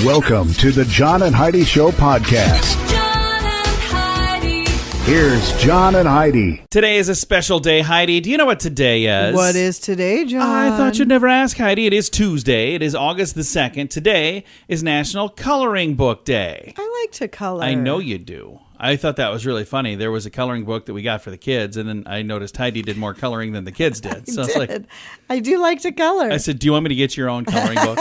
Welcome to the John and Heidi Show podcast. John and Heidi. Here's John and Heidi. Today is a special day, Heidi. Do you know what today is? What is today, John? I thought you'd never ask, Heidi. It is Tuesday. It is August the 2nd. Today is National Coloring Book Day. I like to color. I know you do. I thought that was really funny. There was a coloring book that we got for the kids, and then I noticed Heidi did more coloring than the kids did. So I do like to color. I said, do you want me to get your own coloring book?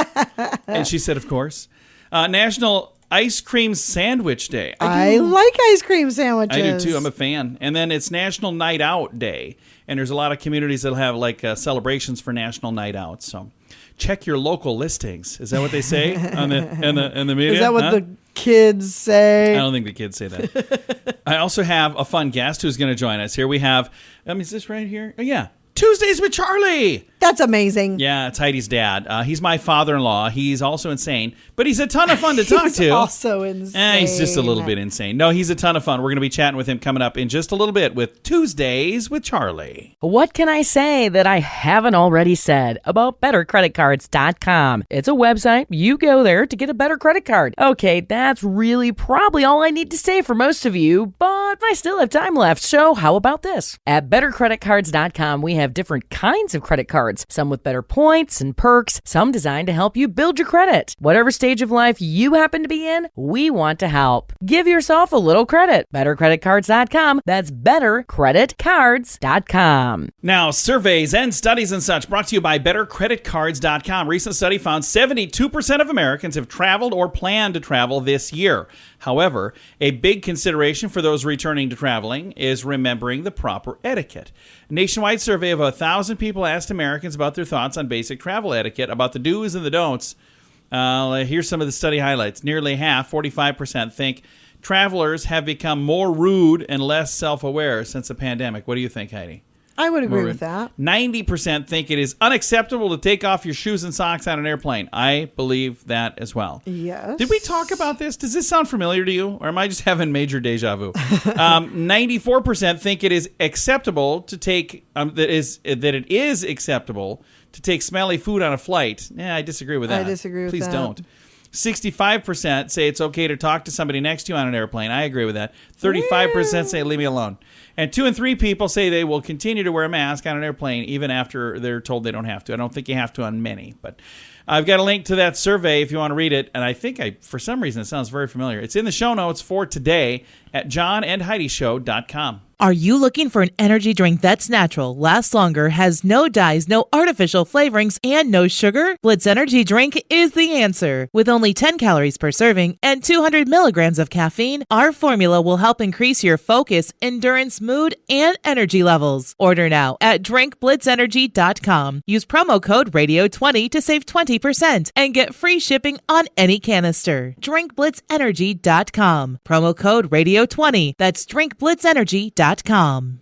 And she said, of course. National Ice Cream Sandwich Day. I like ice cream sandwiches. I do too. I'm a fan. And then it's National Night Out Day. And there's a lot of communities that have like celebrations for National Night Out. So check your local listings. Is that what they say in the media? Is that what the kids say? I don't think the kids say that. I also have a fun guest who's going to join us here. We have, is this right here? Oh, yeah. Tuesdays with Charlie. That's amazing. Yeah, it's Heidi's dad. He's my father-in-law. He's also insane, but he's a ton of fun to talk to. He's also insane. He's just a little bit insane. No, he's a ton of fun. We're going to be chatting with him coming up in just a little bit with Tuesdays with Charlie. What can I say that I haven't already said about bettercreditcards.com? It's a website. You go there to get a better credit card. Okay, that's really probably all I need to say for most of you, but I still have time left, so how about this? At bettercreditcards.com, we have different kinds of credit cards, some with better points and perks, some designed to help you build your credit. Whatever stage of life you happen to be in, we want to help. Give yourself a little credit. BetterCreditCards.com. That's BetterCreditCards.com. Now, surveys and studies and such brought to you by BetterCreditCards.com. Recent study found 72% of Americans have traveled or plan to travel this year. However, a big consideration for those returning to traveling is remembering the proper etiquette. A nationwide survey of 1,000 people asked Americans about their thoughts on basic travel etiquette, about the do's and the don'ts. Here's some of the study highlights. Nearly half, 45%, think travelers have become more rude and less self-aware since the pandemic. What do you think, Heidi? I would agree with that. 90% think it is unacceptable to take off your shoes and socks on an airplane. I believe that as well. Yes. Did we talk about this? Does this sound familiar to you? Or am I just having major deja vu? 94% think it is acceptable to take, that it is acceptable to take smelly food on a flight. Yeah, I disagree with that. I disagree with Please that. don't. 65% say it's okay to talk to somebody next to you on an airplane. I agree with that. 35% say leave me alone. And 2 in 3 people say they will continue to wear a mask on an airplane even after they're told they don't have to. I don't think you have to on many, but I've got a link to that survey if you want to read it. And I think for some reason, it sounds very familiar. It's in the show notes for today at johnandheidishow.com. Are you looking for an energy drink that's natural, lasts longer, has no dyes, no artificial flavorings, and no sugar? Blitz Energy Drink is the answer. With only 10 calories per serving and 200 milligrams of caffeine, our formula will help increase your focus, endurance, mood, and energy levels. Order now at drinkblitzenergy.com. Use promo code RADIO20 to save 20% and get free shipping on any canister. drinkblitzenergy.com. Promo code RADIO20. That's drinkblitzenergy.com.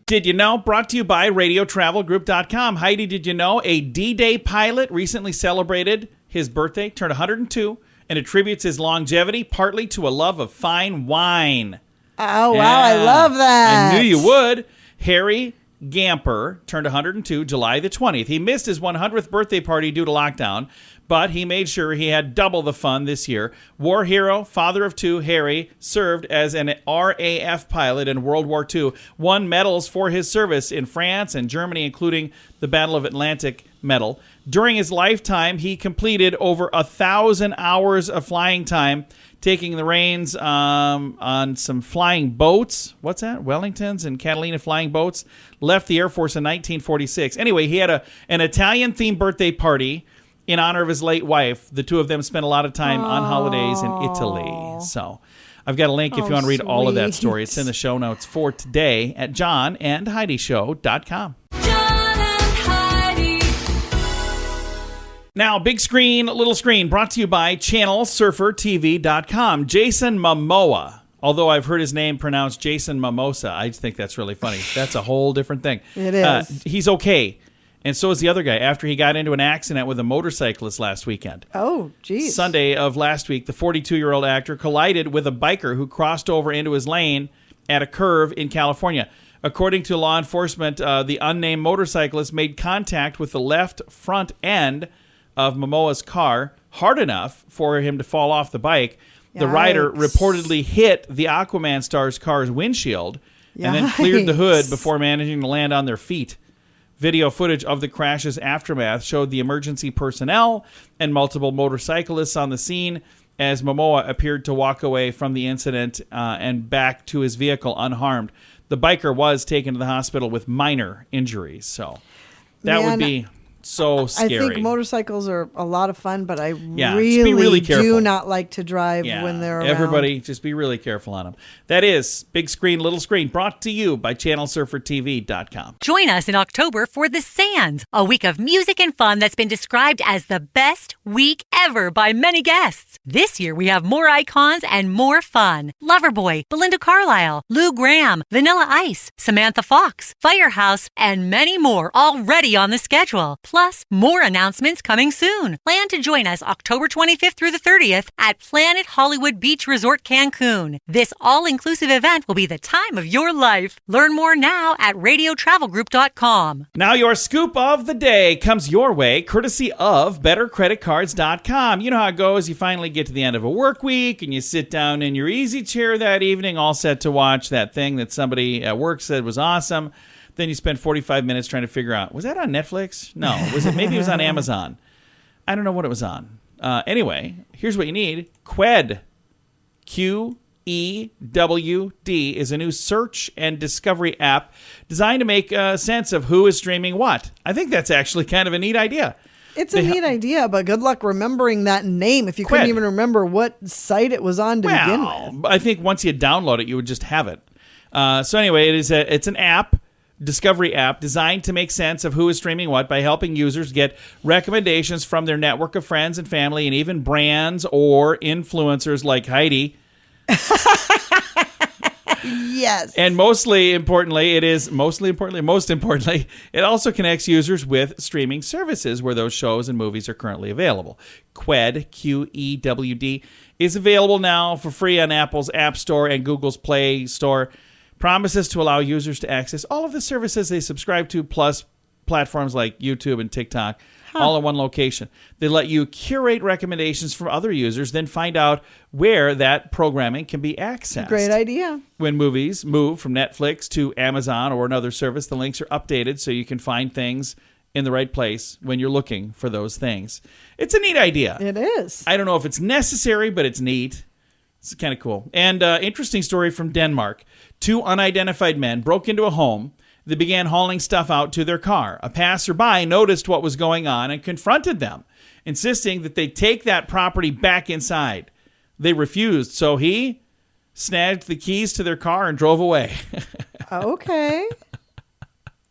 Did you know? Brought to you by RadioTravelGroup.com. Heidi, did you know a D-Day pilot recently celebrated his birthday, turned 102, and attributes his longevity partly to a love of fine wine. Oh, wow. I love that. I knew you would. Harry Gamper turned 102 July the 20th. He missed his 100th birthday party due to lockdown, but he made sure he had double the fun this year. War hero, father of 2, Harry served as an RAF pilot in World War II, won medals for his service in France and Germany, including the Battle of Atlantic Medal. During his lifetime, he completed over 1,000 hours of flying time, taking the reins on some flying boats. What's that? Wellingtons and Catalina flying boats. Left the Air Force in 1946. Anyway, he had an Italian-themed birthday party in honor of his late wife. The two of them spent a lot of time on holidays in Italy. So I've got a link if you want to read all of that story. It's in the show notes for today at johnandheidishow.com. John and Heidi. Now, big screen, little screen, brought to you by channelsurfertv.com. Jason Momoa. Although I've heard his name pronounced Jason Mimosa, I think that's really funny. That's a whole different thing. It is. He's okay. And so is the other guy after he got into an accident with a motorcyclist last weekend. Oh, geez. Sunday of last week, the 42-year-old actor collided with a biker who crossed over into his lane at a curve in California. According to law enforcement, the unnamed motorcyclist made contact with the left front end of Momoa's car hard enough for him to fall off the bike. The rider Yikes. reportedly hit the Aquaman star's car's windshield and then cleared the hood Yikes. before managing to land on their feet. Video footage of the crash's aftermath showed the emergency personnel and multiple motorcyclists on the scene as Momoa appeared to walk away from the incident and back to his vehicle unharmed. The biker was taken to the hospital with minor injuries. So that would be so scary. I think motorcycles are a lot of fun, but I just be really careful. do not like to drive when they're around. Everybody, just be really careful on them. That is Big Screen, Little Screen, brought to you by ChannelSurferTV.com. Join us in October for The Sands, a week of music and fun that's been described as the best week ever by many guests. This year we have more icons and more fun. Loverboy, Belinda Carlisle, Lou Gramm, Vanilla Ice, Samantha Fox, Firehouse, and many more already on the schedule. Plus, more announcements coming soon. Plan to join us October 25th through the 30th at Planet Hollywood Beach Resort Cancun. This all-inclusive event will be the time of your life. Learn more now at radiotravelgroup.com. Now your scoop of the day comes your way, courtesy of BetterCreditCards.com. You know how it goes. You finally get to the end of a work week, and you sit down in your easy chair that evening, all set to watch that thing that somebody at work said was awesome. Then you spend 45 minutes trying to figure out, was that on Netflix? No. Maybe it was on Amazon. I don't know what it was on. Anyway, here's what you need. Qued. QEWD is a new search and discovery app designed to make sense of who is streaming what. I think that's actually kind of a neat idea. It's a neat idea, but good luck remembering that name if you Qued. couldn't even remember what site it was on to begin with. I think once you download it, you would just have it. So anyway, it's an app. Discovery app designed to make sense of who is streaming what by helping users get recommendations from their network of friends and family and even brands or influencers like Heidi. Yes. And most importantly, it also connects users with streaming services where those shows and movies are currently available. Qued, QEWD, is available now for free on Apple's App Store and Google's Play Store. Promises to allow users to access all of the services they subscribe to, plus platforms like YouTube and TikTok, all in one location. They let you curate recommendations from other users, then find out where that programming can be accessed. Great idea. When movies move from Netflix to Amazon or another service, the links are updated so you can find things in the right place when you're looking for those things. It's a neat idea. It is. I don't know if it's necessary, but it's neat. It's kind of cool. And interesting story from Denmark. 2 unidentified men broke into a home. They began hauling stuff out to their car. A passerby noticed what was going on and confronted them, insisting that they take that property back inside. They refused, so he snatched the keys to their car and drove away. Okay.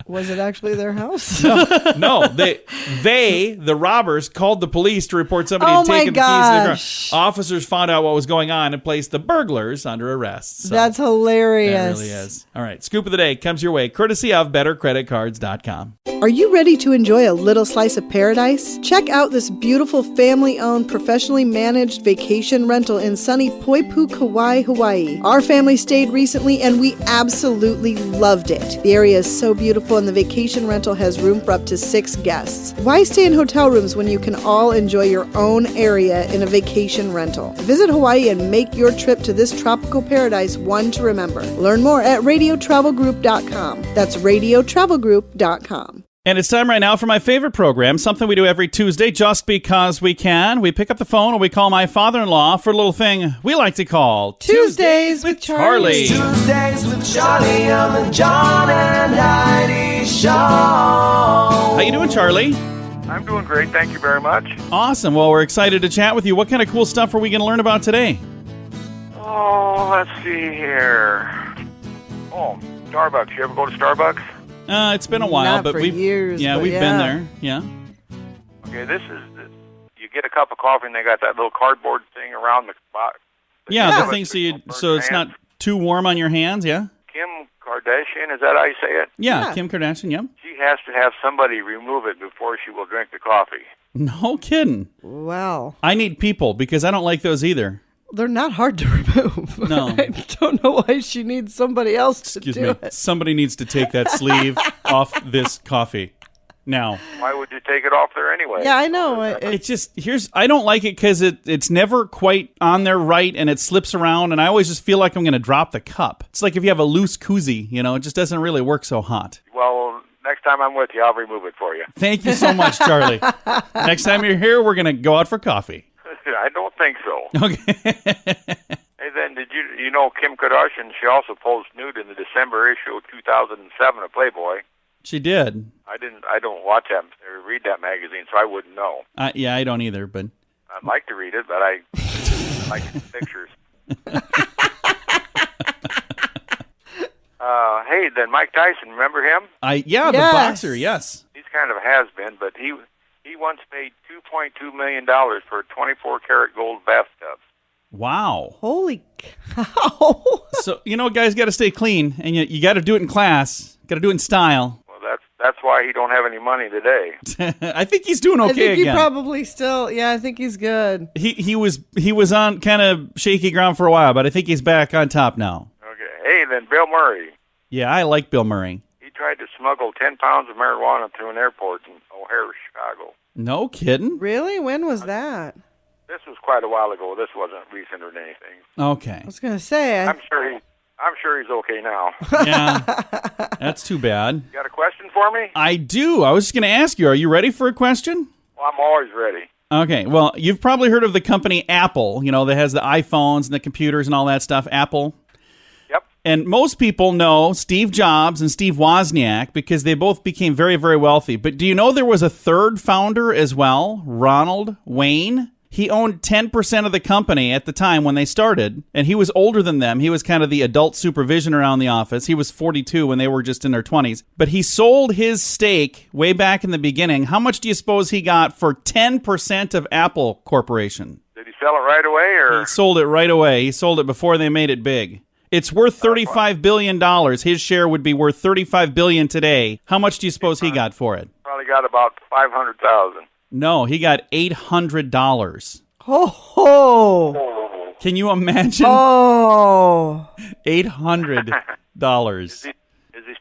Was it actually their house? No, the robbers called the police to report somebody had taken the keys to their gosh. car. Officers found out what was going on and placed the burglars under arrest. So That's hilarious. That really is. All right, scoop of the day comes your way, courtesy of BetterCreditCards.com. Are you ready to enjoy a little slice of paradise? Check out this beautiful family-owned, professionally managed vacation rental in sunny Poipu, Kauai, Hawaii. Our family stayed recently and we absolutely loved it. The area is so beautiful and the vacation rental has room for up to 6 guests. Why stay in hotel rooms when you can all enjoy your own area in a vacation rental? Visit Hawaii and make your trip to this tropical paradise one to remember. Learn more at radiotravelgroup.com. That's radiotravelgroup.com. And it's time right now for my favorite program, something we do every Tuesday just because we can. We pick up the phone and we call my father-in-law for a little thing we like to call Tuesdays with Charlie. Tuesdays with Charlie on the John and Heidi Show. How you doing, Charlie? I'm doing great. Thank you very much. Awesome. Well, we're excited to chat with you. What kind of cool stuff are we going to learn about today? Oh, let's see here. Oh, Starbucks. You ever go to Starbucks? It's been a while, Not but for we've years, but we've been there. Yeah. Okay, you get a cup of coffee and they got that little cardboard thing around the box. Yeah, the thing so it's not too warm on your hands, yeah? Kim Kardashian, is that how you say it? Yeah, Kim Kardashian, yeah. She has to have somebody remove it before she will drink the coffee. No kidding. Wow. I need people because I don't like those either. They're not hard to remove. No. I don't know why she needs somebody else to Excuse do me. it. Somebody needs to take that sleeve off this coffee. now. Why would you take it off there anyway? Yeah, I know. It's just, I don't like it because it's never quite on there right, and it slips around, and I always just feel like I'm going to drop the cup. It's like if you have a loose koozie, it just doesn't really work so hot. Well, next time I'm with you, I'll remove it for you. Thank you so much, Charlie. Next time you're here, we're going to go out for coffee. I don't think so. Okay. Hey, then, did you know Kim Kardashian, she also posed nude in the December issue of 2007 of Playboy. She did. I don't watch that or read that magazine, so I wouldn't know. Yeah, I don't either, but I'd like to read it, but I like pictures. Hey, then Mike Tyson, remember him? The boxer, yes. He's kind of a has-been, but he once paid $2.2 million for a 24-karat gold bathtub. Wow. Holy cow. So, guys got to stay clean, and you got to do it in class. Got to do it in style. Well, that's why he don't have any money today. I think he's doing okay I think again. he probably still, I think he's good. He was on kind of shaky ground for a while, but I think he's back on top now. Okay. Hey, then Bill Murray. Yeah, I like Bill Murray. He tried to smuggle 10 pounds of marijuana through an airport in O'Hare, Chicago. No kidding? Really? When was that? This was quite a while ago. This wasn't recent or anything. Okay. I was going to say. I'm sure he's okay now. Yeah, that's too bad. You got a question for me? I do. I was just going to ask you, are you ready for a question? Well, I'm always ready. Okay. Well, you've probably heard of the company Apple, that has the iPhones and the computers and all that stuff, Apple. Yep. And most people know Steve Jobs and Steve Wozniak because they both became very, very wealthy. But do you know there was a third founder as well, Ronald Wayne? He owned 10% of the company at the time when they started, and he was older than them. He was kind of the adult supervision around the office. He was 42 when they were just in their 20s. But he sold his stake way back in the beginning. How much do you suppose he got for 10% of Apple Corporation? Did he sell it right away, or? He sold it right away. He sold it before they made it big. It's worth $35 billion. His share would be worth $35 billion today. How much do you suppose he got for it? Probably got about $500,000. No, he got $800. Oh. Can you imagine? Oh. $800. Is he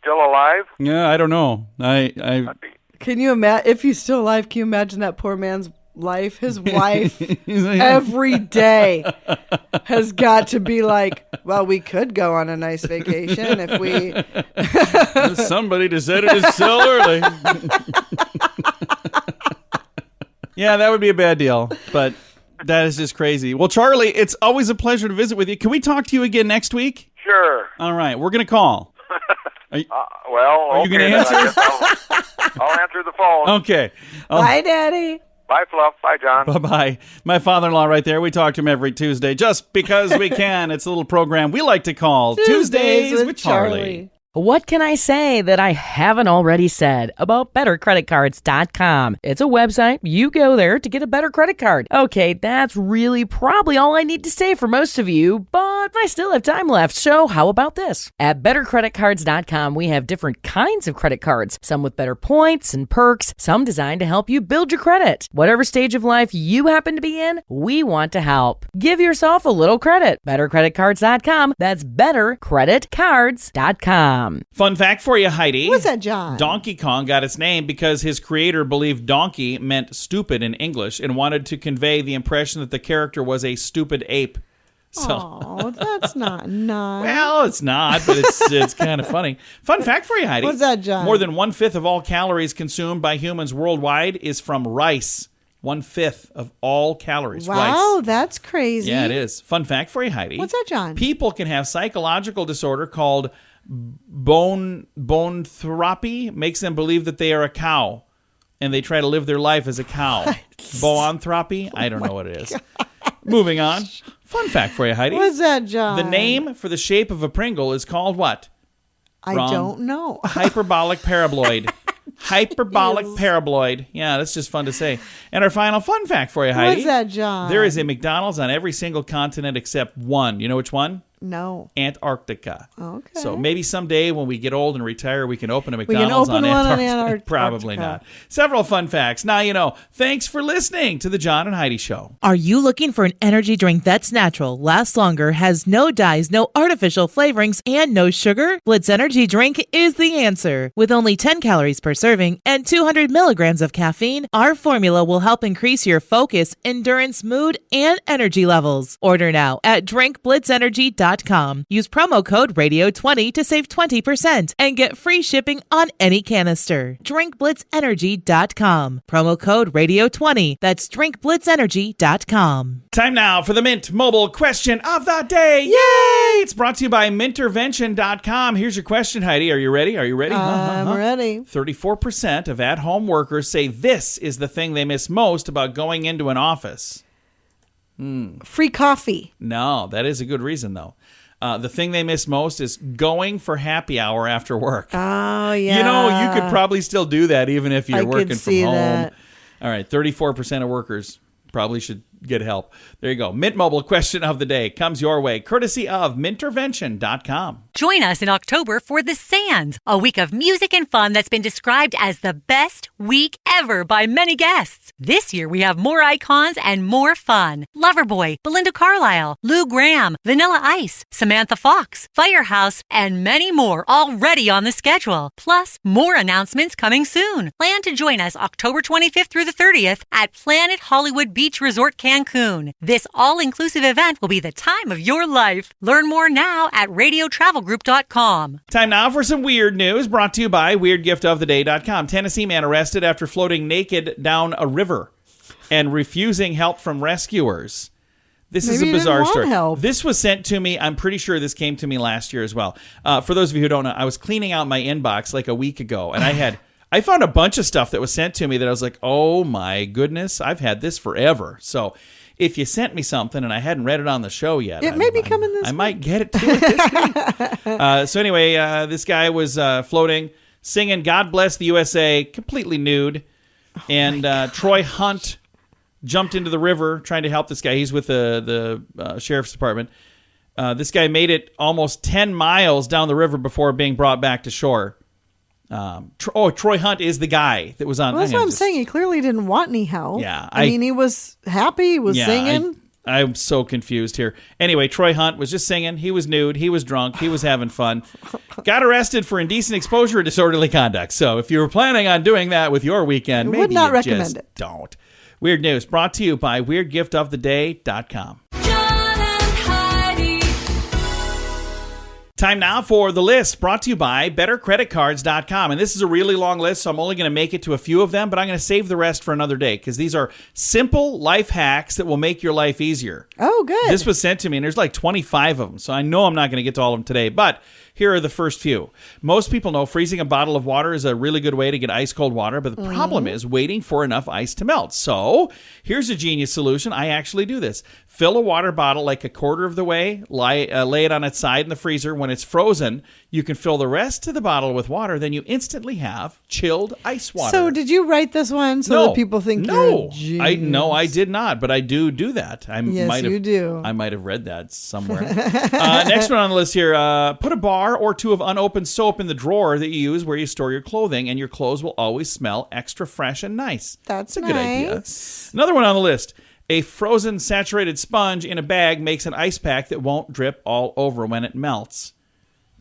still alive? Yeah, I don't know. Can you imagine, if he's still alive, can you imagine that poor man's life? His wife every day has got to be like, well, we could go on a nice vacation if we... Somebody decided to sell early. Yeah, that would be a bad deal, but that is just crazy. Well, Charlie, it's always a pleasure to visit with you. Can we talk to you again next week? Sure. All right, we're going to call. Are you okay, going to answer? I'll answer the phone. Okay. Bye, Daddy. Bye, Fluff. Bye, John. Bye-bye. My father-in-law right there. We talk to him every Tuesday just because we can. It's a little program we like to call Tuesdays with Charlie. What can I say that I haven't already said about bettercreditcards.com? It's a website. You go there to get a better credit card. Okay, that's really probably all I need to say for most of you, but I still have time left, so how about this? At bettercreditcards.com, we have different kinds of credit cards, some with better points and perks, some designed to help you build your credit. Whatever stage of life you happen to be in, we want to help. Give yourself a little credit. Bettercreditcards.com. That's bettercreditcards.com. Fun fact for you, Heidi. What's that, John? Donkey Kong got its name because his creator believed donkey meant stupid in English and wanted to convey the impression that the character was a stupid ape. So, oh, that's not nice. Well, it's not, but it's kind of funny. Fun fact for you, Heidi. What's that, John? More than 1/5 of all calories consumed by humans worldwide is from rice. 1/5 of all calories. Wow, rice. That's crazy. Yeah, it is. Fun fact for you, Heidi. What's that, John? People can have psychological disorder called bone therapy. Makes them believe that they are a cow, and they try to live their life as a cow. Boanthropy? I don't know what it is. Moving on. Fun fact for you, Heidi. What's that, John? The name for the shape of a Pringle is called what? I don't know. Hyperbolic paraboloid. Hyperbolic paraboloid. Yeah, that's just fun to say. And our final fun fact for you, Heidi. What's that, John? There is a McDonald's on every single continent except one. You know which one? No. Antarctica. Okay. So maybe someday when we get old and retire, we can open a can McDonald's open on one on Antarctica. Probably not. Several fun facts. Now you know. Thanks for listening to the John and Heidi Show. Are you looking for an energy drink that's natural, lasts longer, has no dyes, no artificial flavorings, and no sugar? Blitz Energy Drink is the answer. With only 10 calories per serving and 200 milligrams of caffeine, our formula will help increase your focus, endurance, mood, and energy levels. Order now at drinkblitzenergy.com. Use promo code RADIO20 to save 20% and get free shipping on any canister. drinkblitzenergy.com. Promo code RADIO20. That's drinkblitzenergy.com. Time now for the Mint Mobile question of the day. Yay! It's brought to you by mintervention.com. Here's your question, Heidi. Are you ready? I'm ready. 34% of at-home workers say this is the thing they miss most about going into an office. Free coffee. No, that is a good reason, though. The thing they miss most is going for happy hour after work. Oh, yeah. You know, you could probably still do that even if you're working from home. That. All right, 34% of workers probably should get help. There you go. Mint Mobile question of the day comes your way, courtesy of mintervention.com. Join us in October for The Sands, a week of music and fun that's been described as the best week ever by many guests. This year we have more icons and more fun. Loverboy, Belinda Carlisle, Lou Gramm, Vanilla Ice, Samantha Fox, Firehouse, and many more already on the schedule. Plus, more announcements coming soon. Plan to join us October 25th through the 30th at Planet Hollywood Beach Resort Cancun. This all-inclusive event will be the time of your life. Learn more now at radiotravelgroup.com. Time now for some weird news brought to you by weirdgiftoftheday.com. Tennessee man arrested after floating naked down a river and refusing help from rescuers. This is a bizarre story. Help. This was sent to me. I'm pretty sure this came to me last year as well. For those of you who don't know, I was cleaning out my inbox like a week ago, and I found a bunch of stuff that was sent to me that I was like, oh my goodness, I've had this forever. So if you sent me something and I hadn't read it on the show yet, it may be coming this week. I might get it to it this week. So anyway, this guy was floating, singing God Bless the USA, completely nude. And Troy Hunt jumped into the river trying to help this guy. He's with the sheriff's department. This guy made it almost 10 miles down the river before being brought back to shore. Troy Hunt is the guy that was on. Well, that's what I'm saying. He clearly didn't want any help. Yeah, I mean, he was happy. He was singing. I'm so confused here. Anyway, Troy Hunt was just singing. He was nude. He was drunk. He was having fun. Got arrested for indecent exposure and disorderly conduct. So if you were planning on doing that with your weekend, maybe would not you recommend just it. don't. Weird news brought to you by weirdgiftoftheday.com. John and Heidi. Time now for the list brought to you by bettercreditcards.com. And this is a really long list, so I'm only going to make it to a few of them, but I'm going to save the rest for another day because these are simple life hacks that will make your life easier. Oh, good. This was sent to me, and there's like 25 of them, so I know I'm not going to get to all of them today, but here are the first few. Most people know freezing a bottle of water is a really good way to get ice cold water, but the problem is waiting for enough ice to melt. So here's a genius solution. I actually do this. Fill a water bottle like a quarter of the way, lay it on its side in the freezer. When it's frozen, you can fill the rest of the bottle with water. Then you instantly have chilled ice water. So did you write this one so that people think you're a genius? No, I did not, but I do that. Yes, you do. I might have read that somewhere. Next one on the list here, put a bar or two of unopened soap in the drawer that you use where you store your clothing, and your clothes will always smell extra fresh and nice. That's a good idea. nice. Another one on the list. A frozen saturated sponge in a bag makes an ice pack that won't drip all over when it melts.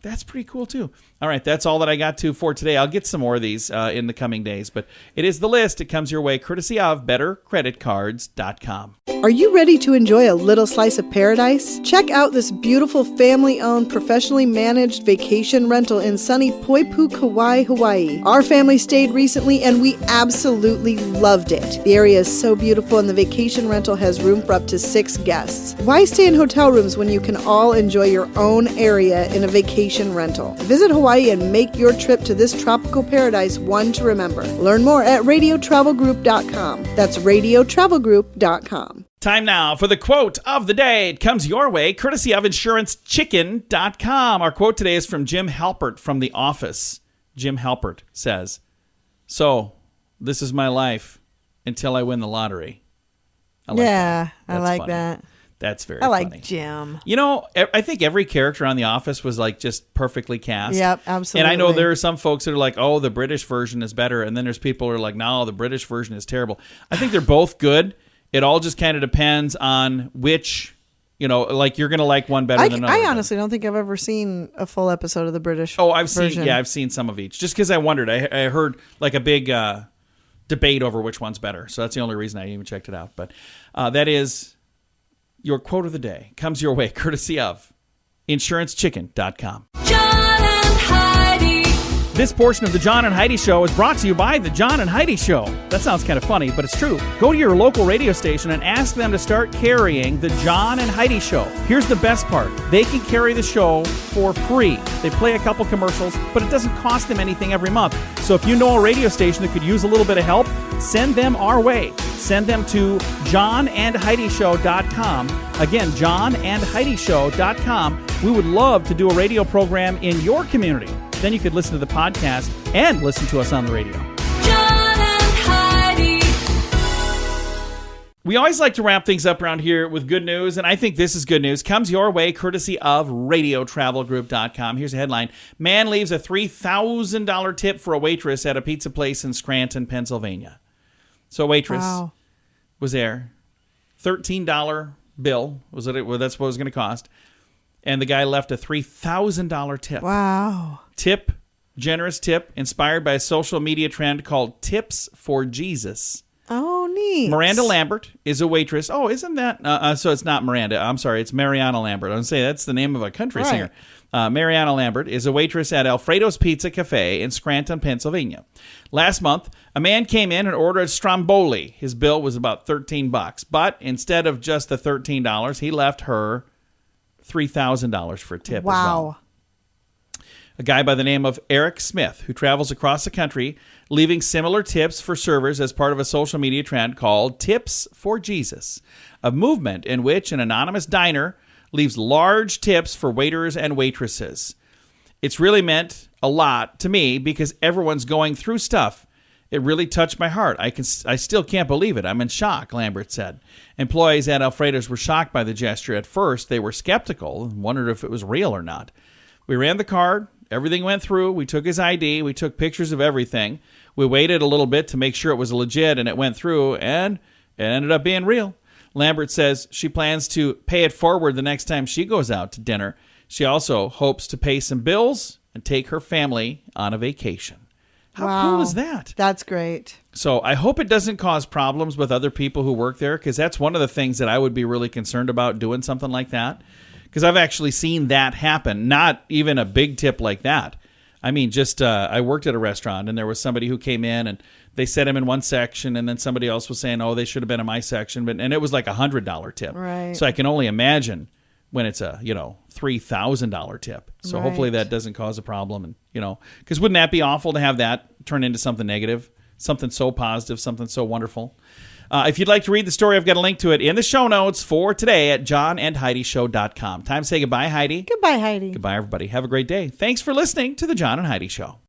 That's pretty cool, too. All right, that's all that I got to for today. I'll get some more of these in the coming days, but it is the list. It comes your way courtesy of bettercreditcards.com. Are you ready to enjoy a little slice of paradise? Check out this beautiful family-owned, professionally managed vacation rental in sunny Poipu, Kauai, Hawaii. Our family stayed recently and we absolutely loved it. The area is so beautiful and the vacation rental has room for up to 6 guests. Why stay in hotel rooms when you can all enjoy your own area in a vacation rental? Visit Hawaii and make your trip to this tropical paradise one to remember. Learn more at radiotravelgroup.com. That's radiotravelgroup.com. Time now for the quote of the day. It comes your way courtesy of insurancechicken.com. Our quote today is from Jim Halpert from The Office. Jim Halpert says, "So, this is my life until I win the lottery." I like that. I like funny. that. That's very I like funny. Jim. You know, I think every character on The Office was like just perfectly cast. Yep, absolutely. And I know there are some folks that are like, oh, the British version is better. And then there's people who are like, no, the British version is terrible. I think they're both good. It all just kind of depends on which, like you're going to like one better than another. I honestly don't think I've ever seen a full episode of the British version. I've seen some of each. Just because I wondered. I heard like a big debate over which one's better. So that's the only reason I even checked it out. But that is... Your quote of the day comes your way courtesy of InsuranceChicken.com. John and Heidi. This portion of the John and Heidi Show is brought to you by the John and Heidi Show. That sounds kind of funny, but it's true. Go to your local radio station and ask them to start carrying the John and Heidi Show. Here's the best part. They can carry the show for free. They play a couple commercials, but it doesn't cost them anything every month. So if you know a radio station that could use a little bit of help, send them our way. Send them to johnandheidishow.com. Again, johnandheidishow.com. We would love to do a radio program in your community. Then you could listen to the podcast and listen to us on the radio. John and Heidi. We always like to wrap things up around here with good news, and I think this is good news. Comes your way courtesy of RadioTravelGroup.com. Here's a headline. Man leaves a $3,000 tip for a waitress at a pizza place in Scranton, Pennsylvania. So a waitress was there. $13 bill was it? Well, that's what it was going to cost. And the guy left a $3,000 tip. Wow. Generous tip, inspired by a social media trend called Tips for Jesus. Oh, neat. Miranda Lambert is a waitress. Oh, isn't that? So it's not Miranda. I'm sorry. It's Mariana Lambert. I was going to say that's the name of a country singer. Mariana Lambert is a waitress at Alfredo's Pizza Cafe in Scranton, Pennsylvania. Last month, a man came in and ordered stromboli. His bill was about $13, but instead of just the $13, he left her $3,000 for a tip as well. A guy by the name of Eric Smith, who travels across the country, leaving similar tips for servers as part of a social media trend called Tips for Jesus, a movement in which an anonymous diner leaves large tips for waiters and waitresses. It's really meant a lot to me because everyone's going through stuff. It really touched my heart. I still can't believe it. I'm in shock, Lambert said. Employees at Alfredo's were shocked by the gesture. At first, they were skeptical and wondered if it was real or not. We ran the card. Everything went through. We took his ID. We took pictures of everything. We waited a little bit to make sure it was legit, and it went through, and it ended up being real. Lambert says she plans to pay it forward the next time she goes out to dinner. She also hopes to pay some bills and take her family on a vacation. How cool is that? That's great. So I hope it doesn't cause problems with other people who work there, because that's one of the things that I would be really concerned about doing something like that. Because I've actually seen that happen, not even a big tip like that. I mean, just I worked at a restaurant, and there was somebody who came in, and they set him in one section, and then somebody else was saying, oh, they should have been in my section. And it was like $100 tip. Right. So I can only imagine when it's a, $3,000 tip. So hopefully that doesn't cause a problem. And, because wouldn't that be awful to have that turn into something negative, something so positive, something so wonderful? If you'd like to read the story, I've got a link to it in the show notes for today at johnandheidishow.com. Time to say goodbye, Heidi. Goodbye, Heidi. Goodbye, everybody. Have a great day. Thanks for listening to the John and Heidi Show.